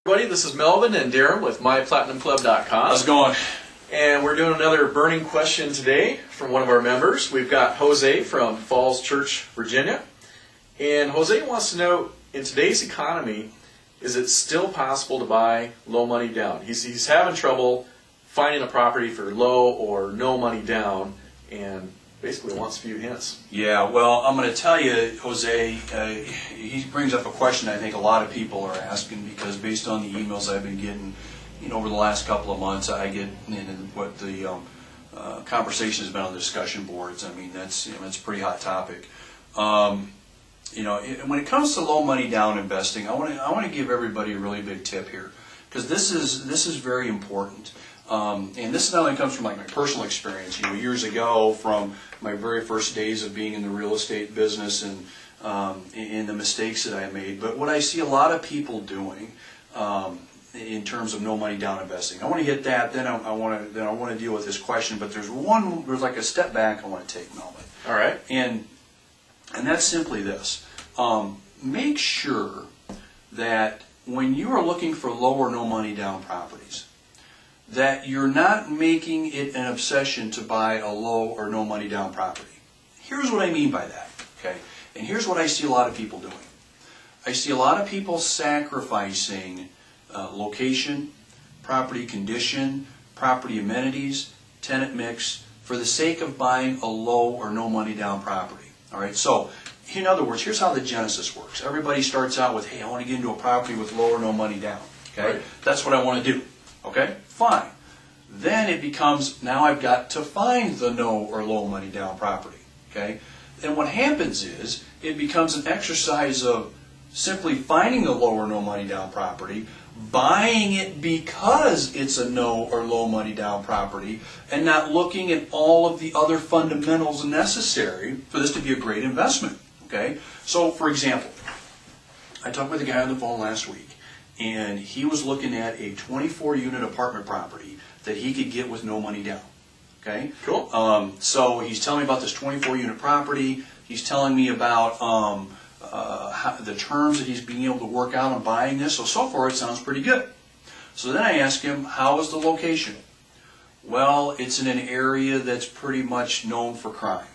Everybody, this is Melvin and Darin with MyPlatinumClub.com. How's it going? And we're doing another burning question today from one of our members. We've got Jose from Falls Church, Virginia. And Jose wants to know, in today's economy, is it still possible to buy low money down? He's having trouble finding a property for low or no money down, and basically wants a few hints. Yeah, well, I'm going to tell you, Jose, he brings up a question I think a lot of people are asking, because based on the emails I've been getting, over the last couple of months, I get what the conversation has been on the discussion boards. I mean, that's a pretty hot topic. When it comes to low money down investing, I want to give everybody a really big tip here, because this is very important. And this not only comes from like my personal experience, years ago, from my very first days of being in the real estate business and in the mistakes that I made, but what I see a lot of people doing in terms of no money down investing. I want to hit that, then I want to deal with this question, but there's like a step back I want to take, Melvin. All right. And that's simply this: make sure that when you are looking for low or no money down properties, that you're not making it an obsession to buy a low or no money down property. Here's what I mean by that, okay? And here's what I see a lot of people doing. I see a lot of people sacrificing location, property condition, property amenities, tenant mix, for the sake of buying a low or no money down property. All right, so in other words, here's how the genesis works. Everybody starts out with, hey, I want to get into a property with low or no money down. Okay, right. That's what I want to do. Okay, fine. Then it becomes, now I've got to find the no or low money down property. Okay, then what happens is it becomes an exercise of simply finding the low or no money down property, buying it because it's a no or low money down property, and not looking at all of the other fundamentals necessary for this to be a great investment. Okay, so for example, I talked with a guy on the phone last week, and he was looking at a 24-unit apartment property that he could get with no money down. Okay, cool. So he's telling me about this 24-unit property. He's telling me about the terms that he's being able to work out on buying this. So far it sounds pretty good. So then I ask him, how is the location? Well, it's in an area that's pretty much known for crime.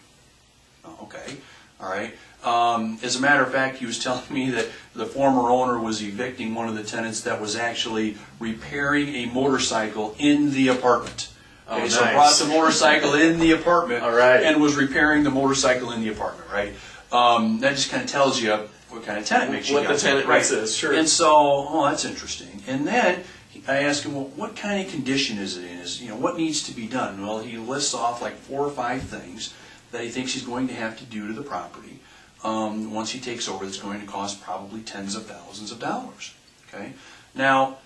Okay, all right. As a matter of fact, he was telling me that the former owner was evicting one of the tenants that was actually repairing a motorcycle in the apartment. Okay, nice. So brought the motorcycle in the apartment, all right, and was repairing the motorcycle in the apartment, right? That just kind of tells you what kind of tenant mix you got. What the tenant mix is, sure. And so, that's interesting. And then I asked him, well, what kind of condition is it in? What needs to be done? Well, he lists off like 4 or 5 things that he thinks he's going to have to do to the property. Once he takes over, it's going to cost probably tens of thousands of dollars. Okay, now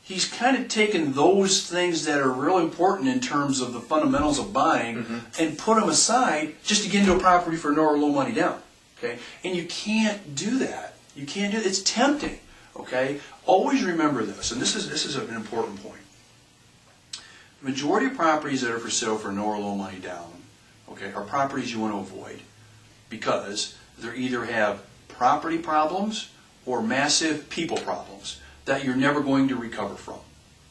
he's kind of taken those things that are real important in terms of the fundamentals of buying and put them aside just to get into a property for no or low money down. Okay, and you can't do that. You can't do it. It's tempting. Okay, always remember this, and this is an important point. The majority of properties that are for sale for no or low money down, okay, are properties you want to avoid, because they either have property problems or massive people problems that you're never going to recover from.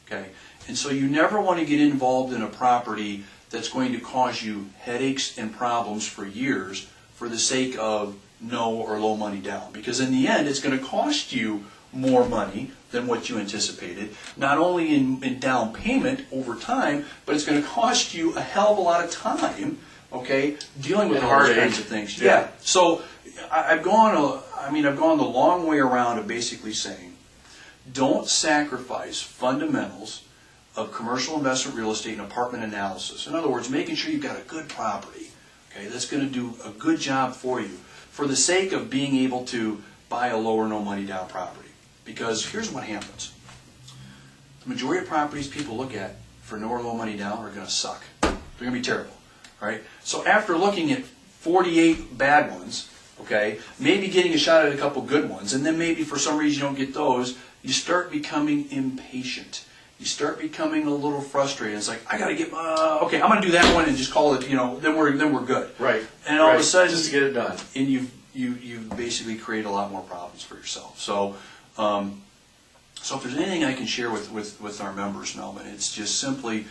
Okay? And so you never want to get involved in a property that's going to cause you headaches and problems for years for the sake of no or low money down. Because in the end, it's going to cost you more money than what you anticipated, not only in down payment over time, but it's going to cost you a hell of a lot of time, okay, dealing with all those kinds of things. Yeah. So I've gone the long way around of basically saying, don't sacrifice fundamentals of commercial investment real estate and apartment analysis. In other words, making sure you've got a good property, okay, that's going to do a good job for you, for the sake of being able to buy a low or no money down property. Because here's what happens. The majority of properties people look at for no or low money down are going to suck. They're going to be terrible. Right? So after looking at 48 bad ones, okay, maybe getting a shot at a couple good ones, and then maybe for some reason you don't get those, you start becoming impatient. You start becoming a little frustrated. It's like, I got to get, okay, I'm going to do that one and just call it, then we're good. Right. And all of a sudden, just to get it done. And you've basically created a lot more problems for yourself. So So if there's anything I can share with our members, Melvin, it's just simply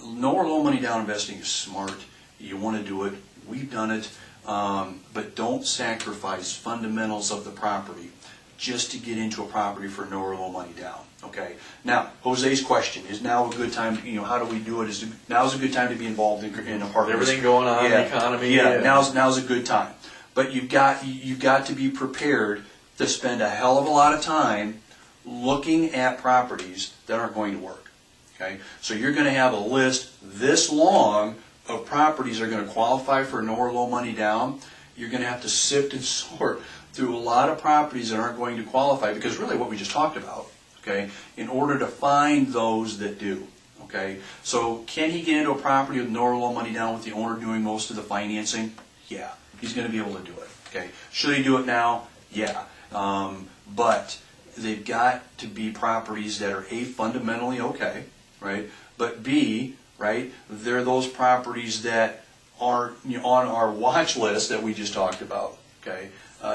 no or low money down investing is smart. You want to do it. We've done it. But don't sacrifice fundamentals of the property just to get into a property for no or low money down. Okay. Now, Jose's question is now a good time. How do we do it? Now's a good time to be involved in a part of Everything going on in the economy. Yeah. Now's a good time. But you've got to be prepared to spend a hell of a lot of time looking at properties that aren't going to work. Okay. So you're going to have a list this long of properties that are going to qualify for no or low money down. You're going to have to sift and sort through a lot of properties that aren't going to qualify, because really what we just talked about, okay, in order to find those that do. Okay, so can he get into a property with no or low money down with the owner doing most of the financing? Yeah, he's going to be able to do it. Okay, should he do it now? Yeah, but they've got to be properties that are A, fundamentally okay, right, but B, right, they're those properties that are on our watch list that we just talked about. Okay,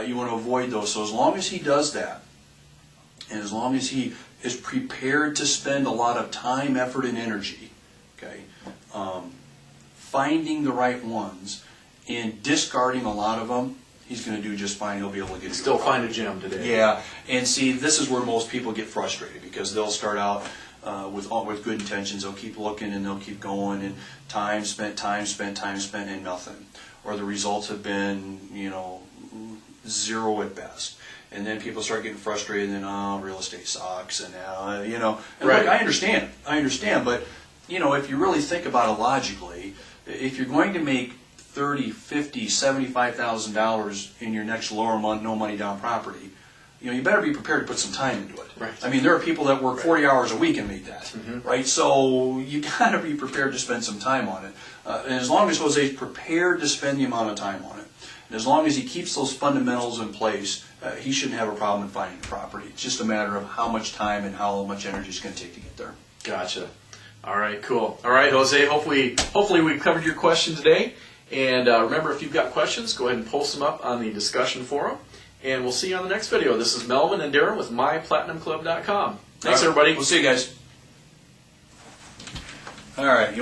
you want to avoid those. So as long as he does that, and as long as he is prepared to spend a lot of time, effort, and energy, okay, finding the right ones and discarding a lot of them, he's going to do just fine. He'll be able to get still find a gem today. Yeah, and see, this is where most people get frustrated, because they'll start out with good intentions. They'll keep looking and they'll keep going, and time spent, and nothing, or the results have been zero at best. And then people start getting frustrated, and then real estate sucks, and And right. Look, I understand, but if you really think about it logically, if you're going to make $30,000, $50,000, $75,000 in your next lower no money down property, you better be prepared to put some time into it. Right. I mean, there are people that work 40 hours a week and make that, right? So you got to be prepared to spend some time on it. And as long as Jose's prepared to spend the amount of time on it, and as long as he keeps those fundamentals in place, he shouldn't have a problem in finding the property. It's just a matter of how much time and how much energy it's going to take to get there. Gotcha. All right, cool. All right, Jose, hopefully we've covered your question today. And remember, if you've got questions, go ahead and post them up on the discussion forum. And we'll see you on the next video. This is Melvin and Darin with MyPlatinumClub.com. Thanks, everybody. We'll see you guys. All right.